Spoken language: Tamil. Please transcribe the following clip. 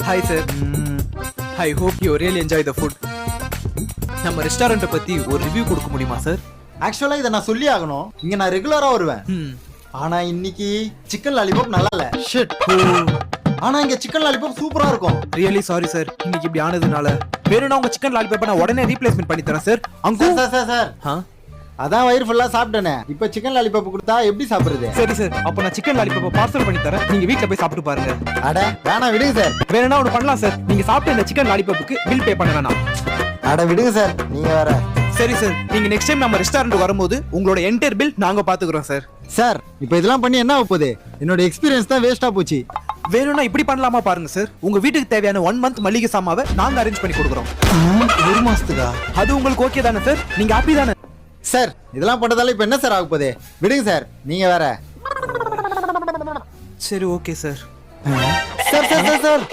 Hi sir. I hope you really enjoy the food. நம்ம ரெஸ்டாரண்ட்டை பத்தி ஒரு ரிவ்யூ கொடுக்க முடியுமா சார்? ஆக்சுவலா இதை நான் சொல்லி ஆகணும். இங்க நான் ரெகுலரா வருவேன். ஆனா இன்னைக்கு சிக்கன் லாலிபாப் நல்லா இல்ல. ஷிட். ஆனா இங்க சிக்கன் லாலிபாப் சூப்பரா இருக்கும். Really sorry sir. இன்னைக்கு இப்படி ஆனதுனால வேணும்னா உங்க சிக்கன் லாலிபாப்பை நான் உடனே ரீப்ளேஸ்மெண்ட் பண்ணி தரேன் சார். அங்கு சார் அதான் வயிறு ஃபுல்லா சாப்பிட்டேனே. இப்ப சிக்கன் லாலிபாப் கொடுத்தா எப்படி சாப்பிடுறது? சரி சார், அப்ப நான் சிக்கன் லாலிபாப்பை பார்சல் பண்ணி தரேன். நீங்க வீட்ல போய் சாப்பிட்டு பாருங்க. அட வேணாம் விடுங்க சார். வேணும்னா ஒன்று பண்ணலாம் சார். நீங்க சாப்பிட்ட இந்த சிக்கன் லாலிபாப்புக்கு பில் பே பண்ண வேணாம். அட விடுங்க சார், நீங்க வேற. சரி சார், நீங்க நெக்ஸ்ட் டைம் நம்ம ரெஸ்டாரண்ட் வரும்போது உங்களோட என்டையர் பில் நாங்க பாத்துக்கிறோம் சார். சார் இப்போ இதெல்லாம் பண்ணி என்ன ஆக போகுது? என்னோட எக்ஸ்பீரியன்ஸ் தான் வேஸ்டா போச்சு. வேணும்னா இப்படி பண்ணலாமா பாருங்க சார். உங்க வீட்டுக்கு தேவையான 1 month மளிகை சாமாவை நாங்க அரேஞ்ச் பண்ணி கொடுக்குறோம். 1 மாசத்துக்கா? அது உங்களுக்கு ஓகே தானே சார்? நீங்க ஹாப்பி தானே? சார் இதெல்லாம் பண்ணதால இப்ப என்ன சார் ஆக போகுது? விடுங்க சார், நீங்க வேற. சரி okay sir. Sir sir sir sir